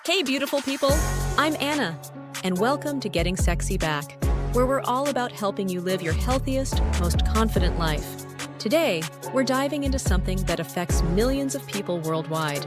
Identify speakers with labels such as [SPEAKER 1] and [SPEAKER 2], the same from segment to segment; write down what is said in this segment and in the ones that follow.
[SPEAKER 1] Hey, beautiful people! I'm Anna, and welcome to Getting Sexy Back, where we're all about helping you live your healthiest, most confident life. Today, we're diving into something that affects millions of people worldwide.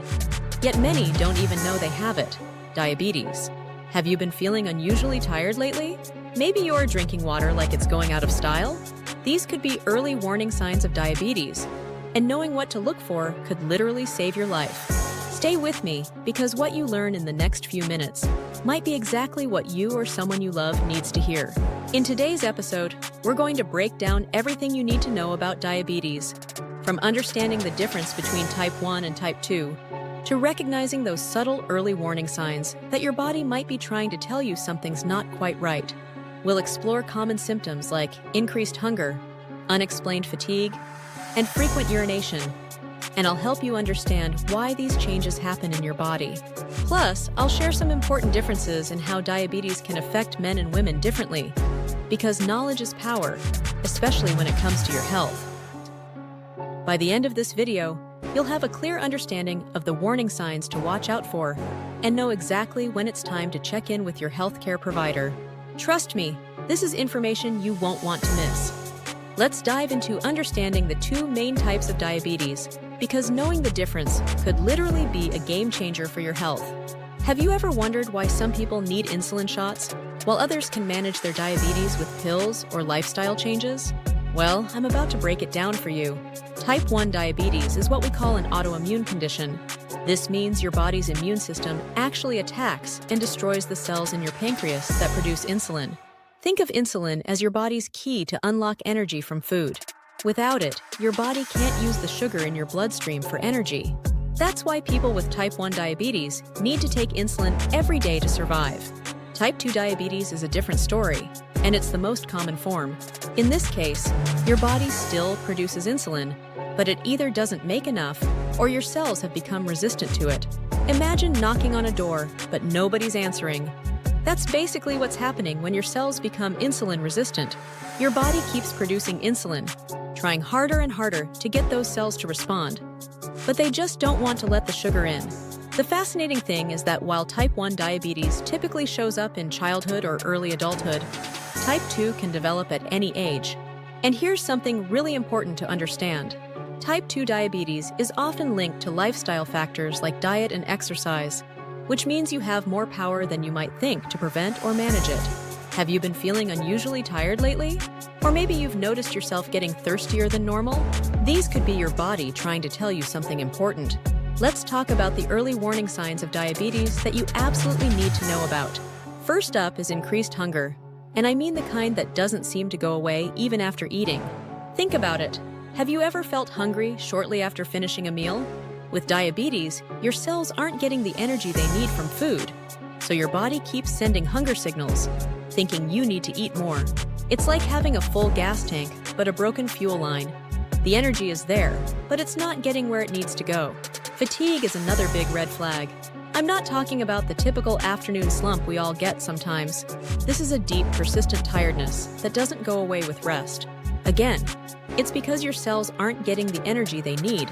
[SPEAKER 1] Yet many don't even know they have it: diabetes. Have you been feeling unusually tired lately? Maybe you're drinking water like it's going out of style? These could be early warning signs of diabetes, and knowing what to look for could literally save your life. Stay with me, because what you learn in the next few minutes might be exactly what you or someone you love needs to hear. In today's episode, we're going to break down everything you need to know about diabetes, from understanding the difference between type 1 and type 2, to recognizing those subtle early warning signs that your body might be trying to tell you something's not quite right. We'll explore common symptoms like increased hunger, unexplained fatigue, and frequent urination. And I'll help you understand why these changes happen in your body. Plus, I'll share some important differences in how diabetes can affect men and women differently, because knowledge is power, especially when it comes to your health. By the end of this video, you'll have a clear understanding of the warning signs to watch out for and know exactly when it's time to check in with your healthcare provider. Trust me, this is information you won't want to miss. Let's dive into understanding the two main types of diabetes, because knowing the difference could literally be a game changer for your health. Have you ever wondered why some people need insulin shots, while others can manage their diabetes with pills or lifestyle changes? Well, I'm about to break it down for you. Type 1 diabetes is what we call an autoimmune condition. This means your body's immune system actually attacks and destroys the cells in your pancreas that produce insulin. Think of insulin as your body's key to unlock energy from food. Without it, your body can't use the sugar in your bloodstream for energy. That's why people with type 1 diabetes need to take insulin every day to survive. Type 2 diabetes is a different story, and it's the most common form. In this case, your body still produces insulin, but it either doesn't make enough or your cells have become resistant to it. Imagine knocking on a door, but nobody's answering. That's basically what's happening when your cells become insulin resistant. Your body keeps producing insulin, trying harder and harder to get those cells to respond. But they just don't want to let the sugar in. The fascinating thing is that while type 1 diabetes typically shows up in childhood or early adulthood, type 2 can develop at any age. And here's something really important to understand. Type 2 diabetes is often linked to lifestyle factors like diet and exercise, which means you have more power than you might think to prevent or manage it. Have you been feeling unusually tired lately? Or maybe you've noticed yourself getting thirstier than normal? These could be your body trying to tell you something important. Let's talk about the early warning signs of diabetes that you absolutely need to know about. First up is increased hunger, and I mean the kind that doesn't seem to go away even after eating. Think about it. Have you ever felt hungry shortly after finishing a meal? With diabetes, your cells aren't getting the energy they need from food, so your body keeps sending hunger signals, thinking you need to eat more. It's like having a full gas tank, but a broken fuel line. The energy is there, but it's not getting where it needs to go. Fatigue is another big red flag. I'm not talking about the typical afternoon slump we all get sometimes. This is a deep, persistent tiredness that doesn't go away with rest. Again, it's because your cells aren't getting the energy they need,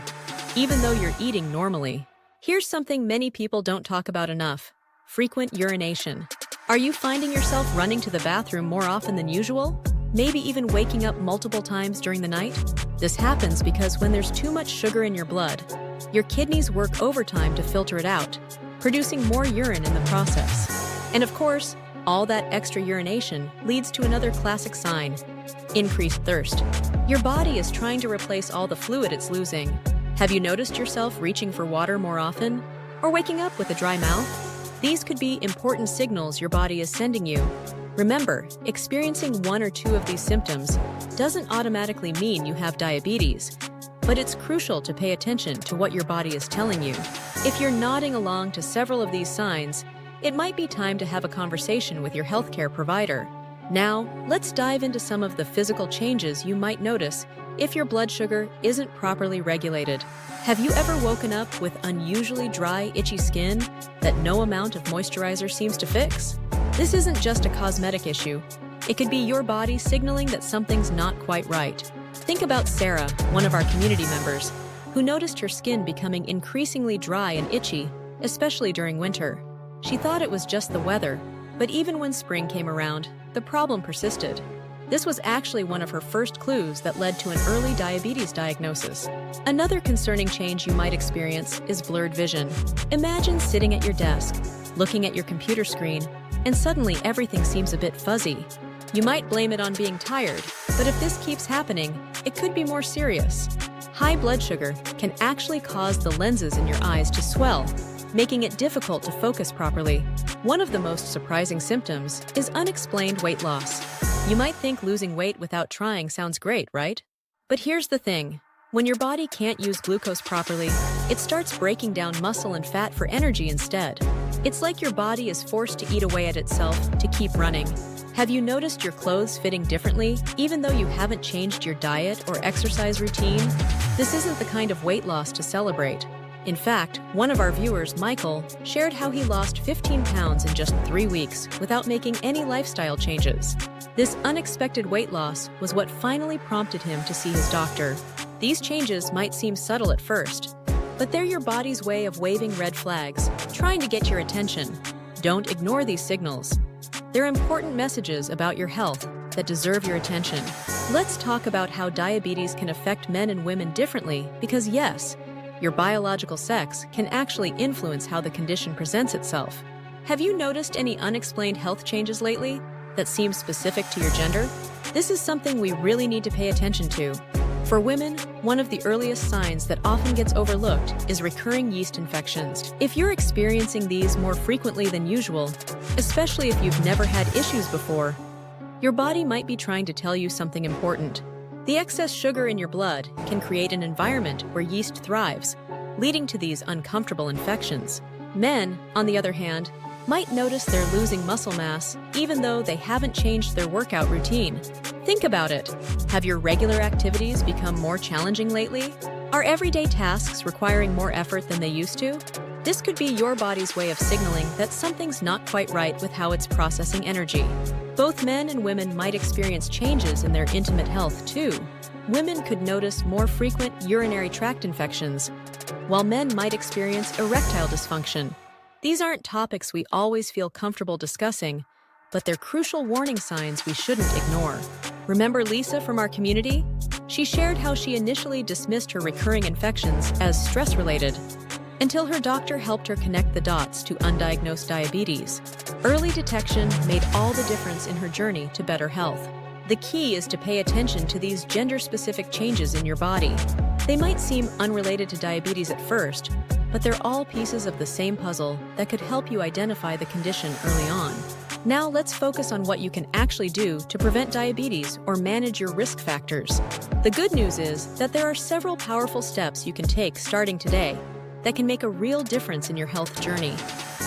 [SPEAKER 1] even though you're eating normally. Here's something many people don't talk about enough: frequent urination. Are you finding yourself running to the bathroom more often than usual? Maybe even waking up multiple times during the night? This happens because when there's too much sugar in your blood, your kidneys work overtime to filter it out, producing more urine in the process. And of course, all that extra urination leads to another classic sign: increased thirst. Your body is trying to replace all the fluid it's losing. Have you noticed yourself reaching for water more often, or waking up with a dry mouth? These could be important signals your body is sending you. Remember, experiencing one or two of these symptoms doesn't automatically mean you have diabetes, but it's crucial to pay attention to what your body is telling you. If you're nodding along to several of these signs, it might be time to have a conversation with your healthcare provider. Now, let's dive into some of the physical changes you might notice if your blood sugar isn't properly regulated. Have you ever woken up with unusually dry, itchy skin that no amount of moisturizer seems to fix? This isn't just a cosmetic issue. It could be your body signaling that something's not quite right. Think about Sarah, one of our community members, who noticed her skin becoming increasingly dry and itchy, especially during winter. She thought it was just the weather, but even when spring came around, the problem persisted. This was actually one of her first clues that led to an early diabetes diagnosis. Another concerning change you might experience is blurred vision. Imagine sitting at your desk, looking at your computer screen, and suddenly everything seems a bit fuzzy. You might blame it on being tired, but if this keeps happening, it could be more serious. High blood sugar can actually cause the lenses in your eyes to swell, making it difficult to focus properly. One of the most surprising symptoms is unexplained weight loss. You might think losing weight without trying sounds great, right? But here's the thing. When your body can't use glucose properly, it starts breaking down muscle and fat for energy instead. It's like your body is forced to eat away at itself to keep running. Have you noticed your clothes fitting differently, even though you haven't changed your diet or exercise routine? This isn't the kind of weight loss to celebrate. In fact, one of our viewers, Michael, shared how he lost 15 pounds in just 3 weeks without making any lifestyle changes. This unexpected weight loss was what finally prompted him to see his doctor. These changes might seem subtle at first, but they're your body's way of waving red flags, trying to get your attention. Don't ignore these signals. They're important messages about your health that deserve your attention. Let's talk about how diabetes can affect men and women differently because yes, your biological sex can actually influence how the condition presents itself. Have you noticed any unexplained health changes lately that seem specific to your gender? This is something we really need to pay attention to. For women, one of the earliest signs that often gets overlooked is recurring yeast infections. If you're experiencing these more frequently than usual, especially if you've never had issues before, your body might be trying to tell you something important. The excess sugar in your blood can create an environment where yeast thrives, leading to these uncomfortable infections. Men, on the other hand, might notice they're losing muscle mass even though they haven't changed their workout routine. Think about it. Have your regular activities become more challenging lately? Are everyday tasks requiring more effort than they used to? This could be your body's way of signaling that something's not quite right with how it's processing energy. Both men and women might experience changes in their intimate health, too. Women could notice more frequent urinary tract infections, while men might experience erectile dysfunction. These aren't topics we always feel comfortable discussing, but they're crucial warning signs we shouldn't ignore. Remember Lisa from our community? She shared how she initially dismissed her recurring infections as stress-related, until her doctor helped her connect the dots to undiagnosed diabetes. Early detection made all the difference in her journey to better health. The key is to pay attention to these gender-specific changes in your body. They might seem unrelated to diabetes at first, but they're all pieces of the same puzzle that could help you identify the condition early on. Now let's focus on what you can actually do to prevent diabetes or manage your risk factors. The good news is that there are several powerful steps you can take starting today that can make a real difference in your health journey.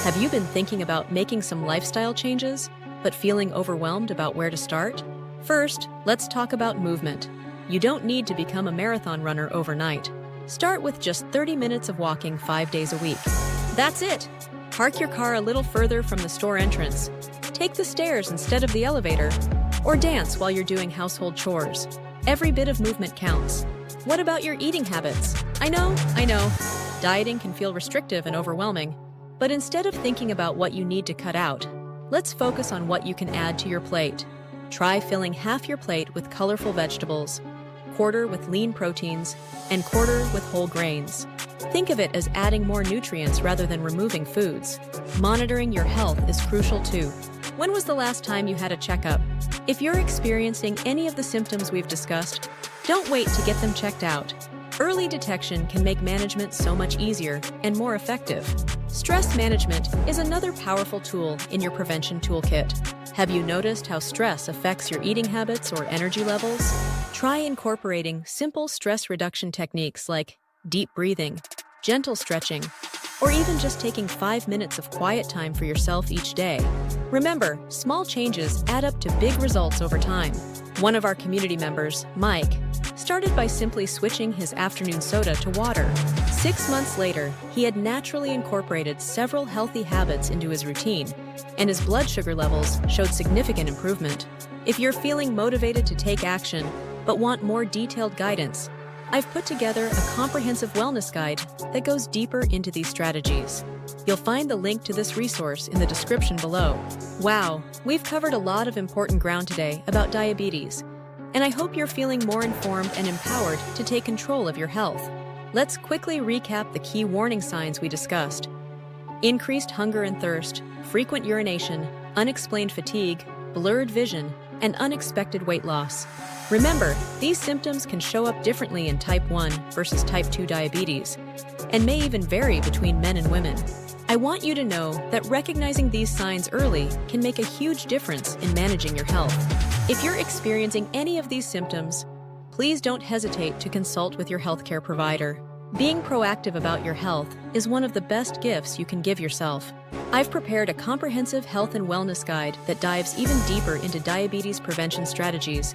[SPEAKER 1] Have you been thinking about making some lifestyle changes, but feeling overwhelmed about where to start? First, let's talk about movement. You don't need to become a marathon runner overnight. Start with just 30 minutes of walking 5 days a week. That's it! Park your car a little further from the store entrance. Take the stairs instead of the elevator, or dance while you're doing household chores. Every bit of movement counts. What about your eating habits? I know. Dieting can feel restrictive and overwhelming, but instead of thinking about what you need to cut out, let's focus on what you can add to your plate. Try filling half your plate with colorful vegetables, quarter with lean proteins, and quarter with whole grains. Think of it as adding more nutrients rather than removing foods. Monitoring your health is crucial too. When was the last time you had a checkup? If you're experiencing any of the symptoms we've discussed, don't wait to get them checked out. Early detection can make management so much easier and more effective. Stress management is another powerful tool in your prevention toolkit. Have you noticed how stress affects your eating habits or energy levels? Try incorporating simple stress reduction techniques like deep breathing, gentle stretching, or even just taking 5 minutes of quiet time for yourself each day. Remember, small changes add up to big results over time. One of our community members, Mike, started by simply switching his afternoon soda to water. 6 months later, he had naturally incorporated several healthy habits into his routine, and his blood sugar levels showed significant improvement. If you're feeling motivated to take action, but want more detailed guidance, I've put together a comprehensive wellness guide that goes deeper into these strategies. You'll find the link to this resource in the description below. Wow, we've covered a lot of important ground today about diabetes, and I hope you're feeling more informed and empowered to take control of your health. Let's quickly recap the key warning signs we discussed. Increased hunger and thirst, frequent urination, unexplained fatigue, blurred vision, and unexpected weight loss. Remember, these symptoms can show up differently in type 1 versus type 2 diabetes, and may even vary between men and women. I want you to know that recognizing these signs early can make a huge difference in managing your health. If you're experiencing any of these symptoms, please don't hesitate to consult with your healthcare provider. Being proactive about your health is one of the best gifts you can give yourself. I've prepared a comprehensive health and wellness guide that dives even deeper into diabetes prevention strategies,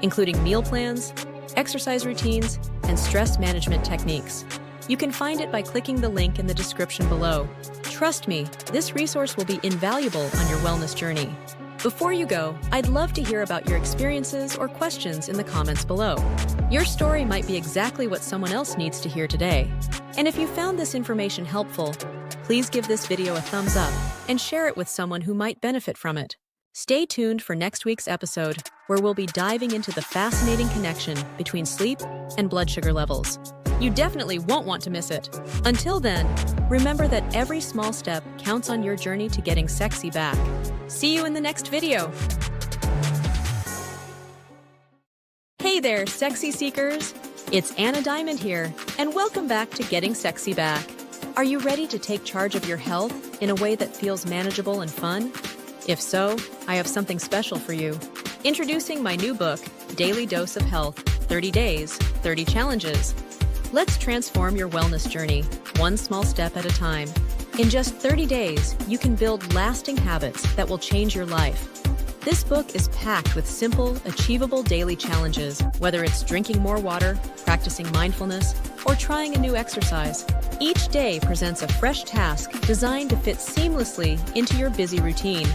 [SPEAKER 1] including meal plans, exercise routines, and stress management techniques. You can find it by clicking the link in the description below. Trust me, this resource will be invaluable on your wellness journey. Before you go, I'd love to hear about your experiences or questions in the comments below. Your story might be exactly what someone else needs to hear today. And if you found this information helpful, please give this video a thumbs up and share it with someone who might benefit from it. Stay tuned for next week's episode, where we'll be diving into the fascinating connection between sleep and blood sugar levels. You definitely won't want to miss it. Until then, remember that every small step counts on your journey to getting sexy back. See you in the next video. Hey there, sexy seekers. It's Anna Diamond here, and welcome back to Getting Sexy Back. Are you ready to take charge of your health in a way that feels manageable and fun? If so, I have something special for you. Introducing my new book, Daily Dose of Health, 30 Days, 30 Challenges. Let's transform your wellness journey, one small step at a time. In just 30 days, you can build lasting habits that will change your life. This book is packed with simple, achievable daily challenges, whether it's drinking more water, practicing mindfulness, or trying a new exercise. Each day presents a fresh task designed to fit seamlessly into your busy routine.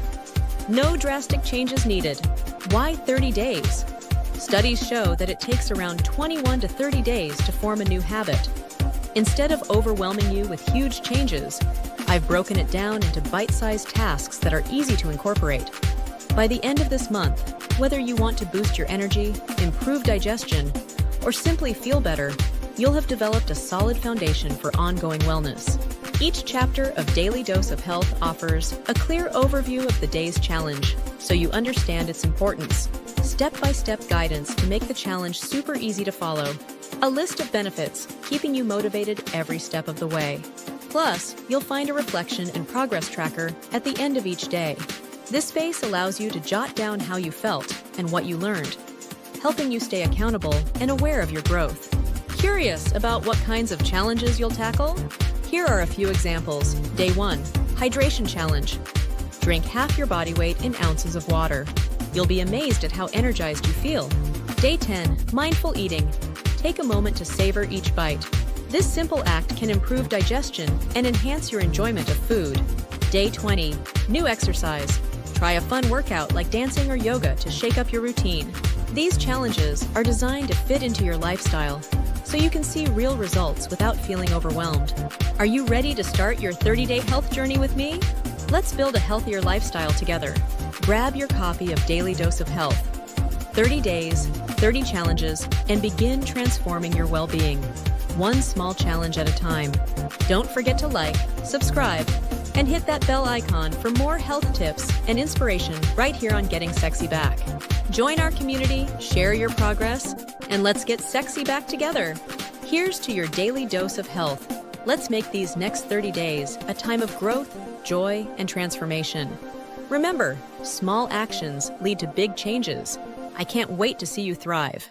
[SPEAKER 1] No drastic changes needed. Why 30 days? Studies show that it takes around 21 to 30 days to form a new habit. Instead of overwhelming you with huge changes, I've broken it down into bite-sized tasks that are easy to incorporate. By the end of this month, whether you want to boost your energy, improve digestion, or simply feel better, you'll have developed a solid foundation for ongoing wellness. Each chapter of Daily Dose of Health offers a clear overview of the day's challenge, so you understand its importance. Step-by-step guidance to make the challenge super easy to follow. A list of benefits, keeping you motivated every step of the way. Plus, you'll find a reflection and progress tracker at the end of each day. This space allows you to jot down how you felt and what you learned, helping you stay accountable and aware of your growth. Curious about what kinds of challenges you'll tackle? Here are a few examples. Day 1, Hydration Challenge. Drink half your body weight in ounces of water. You'll be amazed at how energized you feel. Day 10, Mindful Eating. Take a moment to savor each bite. This simple act can improve digestion and enhance your enjoyment of food. Day 20, New Exercise. Try a fun workout like dancing or yoga to shake up your routine. These challenges are designed to fit into your lifestyle, so you can see real results without feeling overwhelmed. Are you ready to start your 30-day health journey with me? Let's build a healthier lifestyle together. Grab your copy of Daily Dose of Health, 30 days, 30 challenges, and begin transforming your well-being, one small challenge at a time. Don't forget to like, subscribe, and hit that bell icon for more health tips and inspiration right here on Getting Sexy Back. Join our community, share your progress, and let's get sexy back together. Here's to your daily dose of health. Let's make these next 30 days a time of growth, joy, and transformation. Remember, small actions lead to big changes. I can't wait to see you thrive.